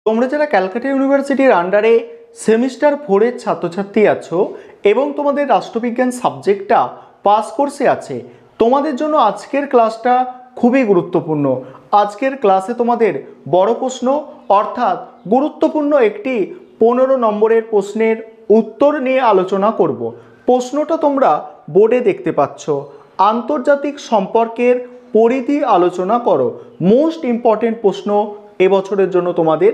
তোমরা যারা ক্যালকাটা ইউনিভার্সিটির আন্ডারে সেমিস্টার 4-এর ছাত্রছাত্রী আছো এবং তোমাদের রাষ্ট্রবিজ্ঞান সাবজেক্টটা পাস কোর্সে আছে, তোমাদের জন্য আজকের ক্লাসটা খুবই গুরুত্বপূর্ণ। আজকের ক্লাসে তোমাদের বড় প্রশ্ন অর্থাৎ গুরুত্বপূর্ণ একটি 15 নম্বরের প্রশ্নের উত্তর নিয়ে আলোচনা করব। প্রশ্নটা তোমরা বোর্ডে দেখতে পাচ্ছ, আন্তর্জাতিক সম্পর্কের পরিধি আলোচনা করো। মোস্ট ইম্পর্টেন্ট প্রশ্ন এবছরের জন্য তোমাদের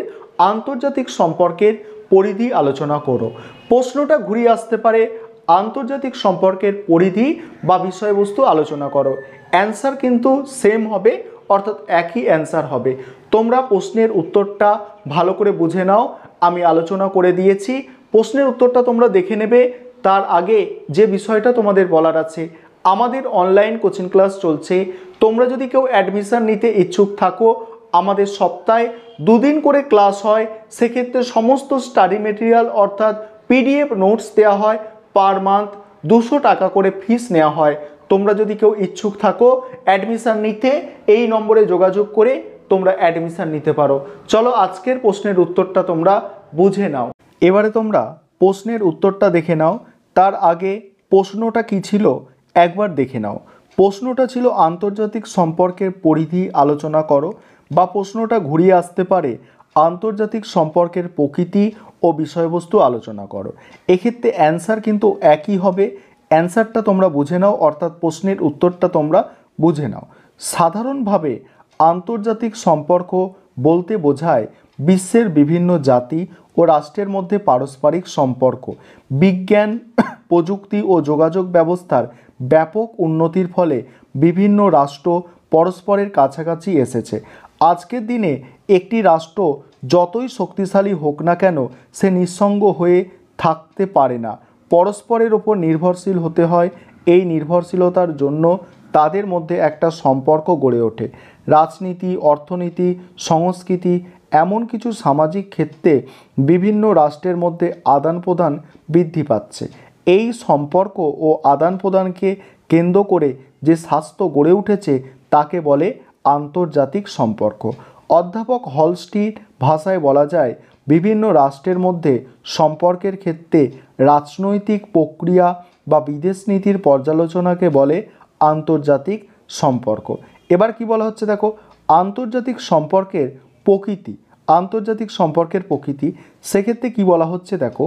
আন্তর্জাতিক সম্পর্কের পরিধি আলোচনা করো। প্রশ্নটা ঘুরিয়ে আসতে পারে আন্তর্জাতিক সম্পর্কের পরিধি বা বিষয়বস্তু আলোচনা করো। অ্যান্সার কিন্তু সেম হবে, অর্থাৎ একই অ্যান্সার হবে। তোমরা প্রশ্নের উত্তরটা ভালো করে বুঝে নাও, আমি আলোচনা করে দিয়েছি। প্রশ্নের উত্তরটা তোমরা দেখে নেবে। তার আগে যে বিষয়টা তোমাদের বলার আছে, আমাদের অনলাইন কোচিং ক্লাস চলছে। তোমরা যদি কেউ অ্যাডমিশন নিতে ইচ্ছুক থাকো, আমাদের সপ্তাহে 2 দিন করে ক্লাস হয়। সেক্ষেত্রে সমস্ত স্টাডি মেটেরিয়াল অর্থাৎ পিডিএফ নোটস দেওয়া হয়। পার মান্থ 200 টাকা করে ফিস নেওয়া হয়। তোমরা যদি কেউ ইচ্ছুক থাকো অ্যাডমিশন নিতে, এই নম্বরে যোগাযোগ করে তোমরা অ্যাডমিশন নিতে পারো। চলো আজকের প্রশ্নের উত্তরটা তোমরা বুঝে নাও। এবারে তোমরা প্রশ্নের উত্তরটা দেখে নাও। তার আগে প্রশ্নটা কি ছিল একবার দেখে নাও। প্রশ্নটা ছিল আন্তর্জাতিক সম্পর্কের পরিধি আলোচনা করো, বা প্রশ্নটা ঘুরিয়ে আসতে পারে আন্তর্জাতিক সম্পর্কের প্রকৃতি ও বিষয়বস্তু আলোচনা করো। এক্ষেত্রে অ্যান্সার কিন্তু একই হবে। অ্যান্সারটা তোমরা বুঝে নাও, অর্থাৎ প্রশ্নের উত্তরটা তোমরা বুঝে নাও। সাধারণভাবে আন্তর্জাতিক সম্পর্ক বলতে বোঝায় বিশ্বের বিভিন্ন জাতি ও রাষ্ট্রের মধ্যে পারস্পরিক সম্পর্ক। বিজ্ঞান, প্রযুক্তি ও যোগাযোগ ব্যবস্থার ব্যাপক উন্নতির ফলে বিভিন্ন রাষ্ট্র পরস্পরের কাছাকাছি এসেছে। আজকের দিনে একটি রাষ্ট্র যতই শক্তিশালী হোক না কেন, সে নিঃসঙ্গ হয়ে থাকতে পারে না। পরস্পরের ওপর নির্ভরশীল হতে হয়। এই নির্ভরশীলতার জন্য তাদের মধ্যে একটা সম্পর্ক গড়ে ওঠে। রাজনীতি, অর্থনীতি, সংস্কৃতি, এমন কিছু সামাজিক ক্ষেত্রে বিভিন্ন রাষ্ট্রের মধ্যে আদান প্রদান বৃদ্ধি পাচ্ছে। এই সম্পর্ক ও আদান প্রদানকে কেন্দ্র করে যে স্বাস্থ্য গড়ে উঠেছে তাকে বলে আন্তর্জাতিক সম্পর্ক। অধ্যাপক হলস্টির ভাষায় বলা যায়, বিভিন্ন রাষ্ট্রের মধ্যে সম্পর্কের ক্ষেত্রে রাজনৈতিক প্রক্রিয়া বা বিদেশ নীতির পর্যালোচনাকে বলে আন্তর্জাতিক সম্পর্ক। এবার কি বলা হচ্ছে দেখো, আন্তর্জাতিক সম্পর্কের প্রকৃতি। আন্তর্জাতিক সম্পর্কের প্রকৃতি, সেক্ষেত্রে কি বলা হচ্ছে দেখো,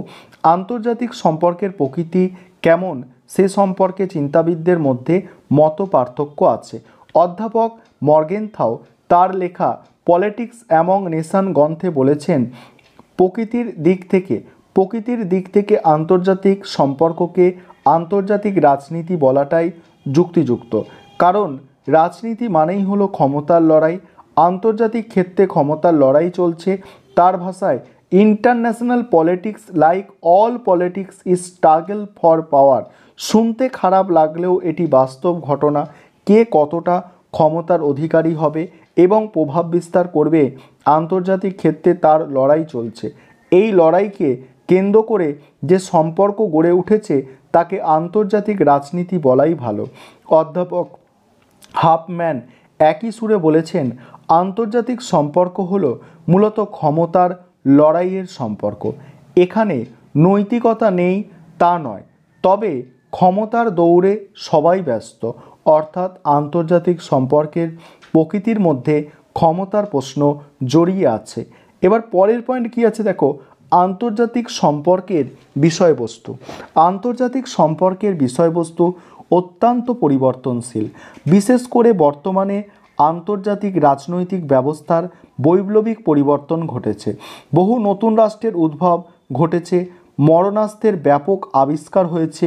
আন্তর্জাতিক সম্পর্কের প্রকৃতি কেমন সে সম্পর্কে চিন্তাবিদদের মধ্যে মত পার্থক্য আছে। অধ্যাপক মর্গেনথাউ তার লেখা পলিটিক্স অ্যামং নেশন গ্রন্থে বলেছেন, প্রকৃতির দিক থেকে আন্তর্জাতিক সম্পর্ককে আন্তর্জাতিক রাজনীতি বলাটাই যুক্তিযুক্ত। কারণ রাজনীতি মানেই হলো ক্ষমতার লড়াই। আন্তর্জাতিক ক্ষেত্রে ক্ষমতার লড়াই চলছে। তার ভাষায়, international politics like all politics is struggle for পাওয়ার। শুনতে খারাপ লাগলেও এটি বাস্তব ঘটনা। কে কতটা ক্ষমতার অধিকারী হবে এবং প্রভাব বিস্তার করবে, আন্তর্জাতিক ক্ষেত্রে তার লড়াই চলছে। এই লড়াইকে কেন্দ্র করে যে সম্পর্ক গড়ে উঠেছে তাকে আন্তর্জাতিক রাজনীতি বলাই ভালো। অধ্যাপক হাফম্যান একই সুরে বলেছেন, আন্তর্জাতিক সম্পর্ক হলো মূলত ক্ষমতার লড়াইয়ের সম্পর্ক। এখানে নৈতিকতা নেই তা নয়, তবে ক্ষমতার দৌড়ে সবাই ব্যস্ত। অর্থাৎ আন্তর্জাতিক সম্পর্কের প্রকৃতির মধ্যে ক্ষমতার প্রশ্ন জড়িয়ে আছে। এবার পরের পয়েন্ট কি আছে দেখো, আন্তর্জাতিক সম্পর্কের বিষয়বস্তু। আন্তর্জাতিক সম্পর্কের বিষয়বস্তু অত্যন্ত পরিবর্তনশীল। বিশেষ করে বর্তমানে আন্তর্জাতিক রাজনৈতিক ব্যবস্থার বৈপ্লবিক পরিবর্তন ঘটেছে। বহু নতুন রাষ্ট্রের উদ্ভব ঘটেছে। মরণাস্ত্রের ব্যাপক আবিষ্কার হয়েছে।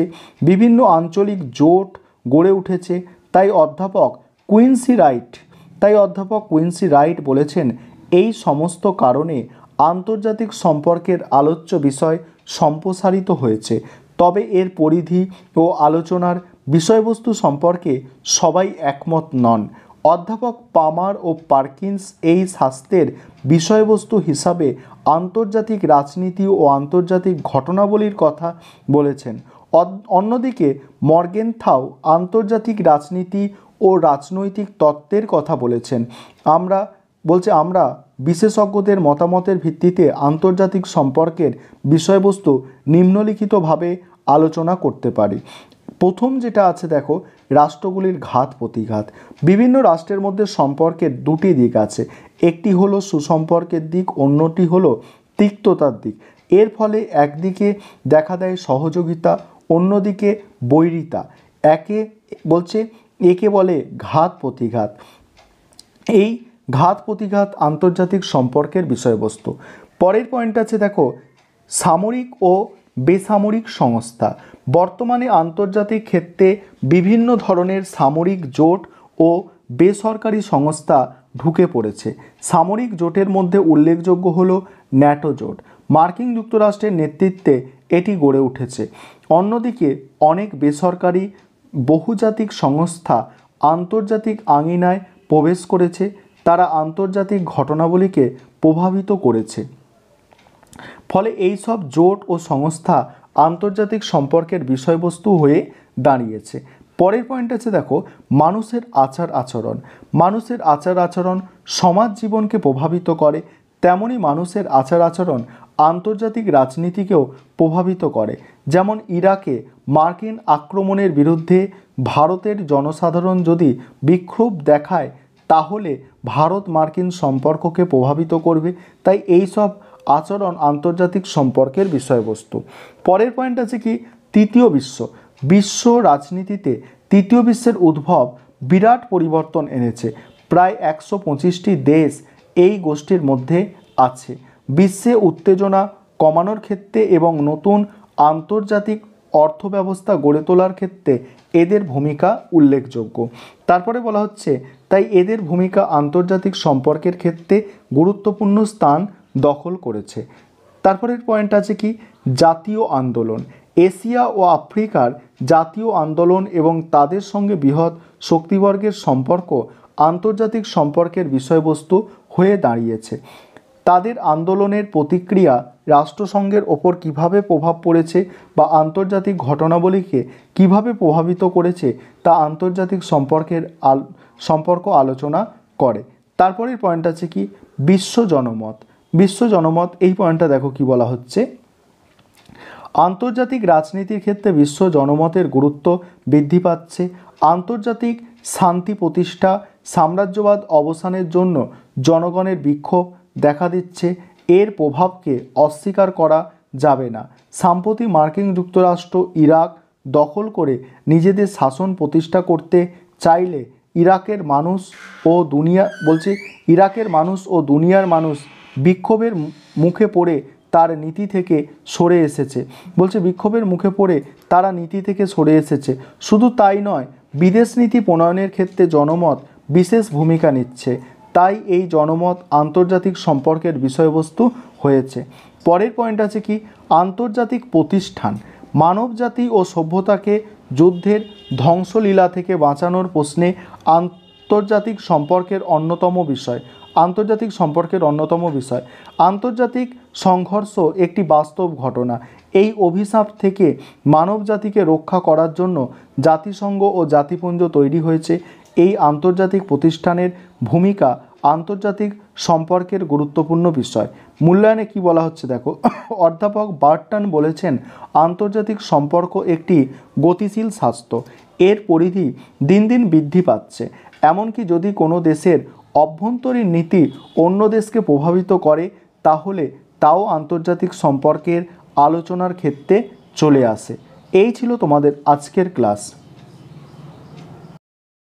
বিভিন্ন আঞ্চলিক জোট গড়ে উঠেছে। তাই অধ্যাপক কুইন্সি রাইট বলেছেন, এই সমস্ত কারণে আন্তর্জাতিক সম্পর্কের আলোচ্য বিষয় সম্প্রসারিত হয়েছে। তবে এর পরিধি ও আলোচনার বিষয়বস্তু সম্পর্কে সবাই একমত নন। অধ্যাপক পামার ও পার্কিন্স এই শাস্ত্রের বিষয়বস্তু হিসাবে আন্তর্জাতিক রাজনীতি ও আন্তর্জাতিক ঘটনাবলীর কথা বলেছেন। অন্যদিকে মর্গেনথাউ আন্তর্জাতিক রাজনীতি ও রাজনৈতিক তত্ত্বের কথা বলেছেন। আমরা বিশেষজ্ঞদের মতামতের ভিত্তিতে আন্তর্জাতিক সম্পর্কের বিষয়বস্তু নিম্নলিখিতভাবে আলোচনা করতে পারি। প্রথম যেটা আছে দেখো, রাষ্ট্রগুলির ঘাত প্রতিঘাত। বিভিন্ন রাষ্ট্রের মধ্যে সম্পর্কের দুটি দিক আছে, একটি হলো সুসম্পর্কের দিক, অন্যটি হলো তিক্ততার দিক। এর ফলে একদিকে দেখা দেয় সহযোগিতা, অন্যদিকে বৈরিতা। একে বলে ঘাত প্রতিঘাত। এই ঘাত প্রতিঘাত আন্তর্জাতিক সম্পর্কের বিষয়বস্তু। পরের পয়েন্ট আছে দেখো, সামরিক ও বেসামরিক সংস্থা। বর্তমানে আন্তর্জাতিক ক্ষেত্রে বিভিন্ন ধরনের সামরিক জোট ও বেসরকারি সংস্থা ঢুকে পড়েছে। সামরিক জোটের মধ্যে উল্লেখযোগ্য হলো ন্যাটো জোট। মার্কিন যুক্তরাষ্ট্রের নেতৃত্বে এটি গড়ে উঠেছে। অন্যদিকে অনেক বেসরকারি বহুজাতিক সংস্থা আন্তর্জাতিক আঙিনায় প্রবেশ করেছে, তারা আন্তর্জাতিক ঘটনাবলীকে প্রভাবিত করেছে। ফলে এই সব জোট ও সংস্থা আন্তর্জাতিক সম্পর্কের বিষয়বস্তু হয়ে দাঁড়িয়েছে। পরের পয়েন্ট আছে দেখো, মানুষের আচার আচরণ। মানুষের আচার আচরণ সমাজ জীবনকে প্রভাবিত করে, তেমনি মানুষের আচার আচরণ আন্তর্জাতিক রাজনীতিকেও প্রভাবিত করে। যেমন ইরাকে মার্কিন আক্রমণের বিরুদ্ধে ভারতের জনসাধারণ যদি বিক্ষোভ দেখায় তাহলে ভারত মার্কিন সম্পর্ককে প্রভাবিত করবে। তাই এই সব আচরণ আন্তর্জাতিক সম্পর্কের বিষয়বস্তু। পরের পয়েন্ট আছে কি, তৃতীয় বিশ্ব। বিশ্ব রাজনীতিতে তৃতীয় বিশ্বের উদ্ভব বিরাট পরিবর্তন এনেছে। প্রায় 125টি দেশ এই গোষ্ঠীর মধ্যে আছে। বিশ্বে উত্তেজনা কমানোর ক্ষেত্রে এবং নতুন আন্তর্জাতিক অর্থব্যবস্থা গড়ে তোলার ক্ষেত্রে এদের ভূমিকা উল্লেখযোগ্য। তারপরে বলা হচ্ছে, তাই এদের ভূমিকা আন্তর্জাতিক সম্পর্কের ক্ষেত্রে গুরুত্বপূর্ণ স্থান দখল করেছে। তারপরের পয়েন্ট আছে কি, জাতীয় আন্দোলন। এশিয়া ও আফ্রিকার জাতীয় আন্দোলন এবং তাদের সঙ্গে বৃহৎ শক্তিবর্গের সম্পর্ক আন্তর্জাতিক সম্পর্কের বিষয়বস্তু হয়ে দাঁড়িয়েছে। তাদের আন্দোলনের প্রতিক্রিয়া রাষ্ট্রসংঘের ওপর কীভাবে প্রভাব পড়েছে বা আন্তর্জাতিক ঘটনাবলীকে কীভাবে প্রভাবিত করেছে তা আন্তর্জাতিক সম্পর্ক আলোচনা করে। তারপরের পয়েন্ট আছে কি, বিশ্ব জনমত। বিশ্ব জনমত, এই পয়েন্টটা দেখো কি বলা হচ্ছে, আন্তর্জাতিক রাজনীতির ক্ষেত্রে বিশ্ব জনমতের গুরুত্ব বৃদ্ধি পাচ্ছে। আন্তর্জাতিক শান্তি প্রতিষ্ঠা, সাম্রাজ্যবাদ অবসানের জন্য জনগণের বিক্ষোভ দেখা দিচ্ছে। এর প্রভাবকে অস্বীকার করা যাবে না। সম্প্রতি মার্কিন যুক্তরাষ্ট্র ইরাক দখল করে নিজেদের শাসন প্রতিষ্ঠা করতে চাইলে ইরাকের মানুষ ও দুনিয়ার মানুষ বিক্ষোভের মুখে পড়ে তার নীতি থেকে সরে এসেছে। বিক্ষোভের মুখে পড়ে তারা নীতি থেকে সরে এসেছে। শুধু তাই নয়, বিদেশ নীতি প্রণয়নের ক্ষেত্রে জনমত বিশেষ ভূমিকা নিচ্ছে। তাই এই জনমত আন্তর্জাতিক সম্পর্কের বিষয়বস্তু হয়েছে। পরের পয়েন্ট আছে কি, আন্তর্জাতিক প্রতিষ্ঠান। মানবজাতি ও সভ্যতাকে যুদ্ধের ধ্বংসলীলা থেকে বাঁচানোর প্রশ্নে আন্তর্জাতিক সম্পর্কের অন্যতম বিষয়। আন্তর্জাতিক সংঘর্ষ একটি বাস্তব ঘটনা। এই অভিশাপ থেকে মানবজাতিকে রক্ষা করার জন্য জাতিসংঘ ও জাতিপুঞ্জ তৈরি হয়েছে। এই আন্তর্জাতিক প্রতিষ্ঠানের ভূমিকা আন্তর্জাতিক সম্পর্কের গুরুত্বপূর্ণ বিষয়। মূল্যায়নে কি বলা হচ্ছে দেখো, অধ্যাপক বার্টন বলেছেন, আন্তর্জাতিক সম্পর্ক একটি গতিশীল স্বাস্থ্য। এর পরিধি দিন দিন বৃদ্ধি পাচ্ছে। এমনকি যদি কোনো দেশের অভ্যন্তরীণ নীতি অন্য দেশকে প্রভাবিত করে তাহলে তাও আন্তর্জাতিক সম্পর্কের আলোচনার ক্ষেত্রে চলে আসে। এই ছিল তোমাদের আজকের ক্লাস।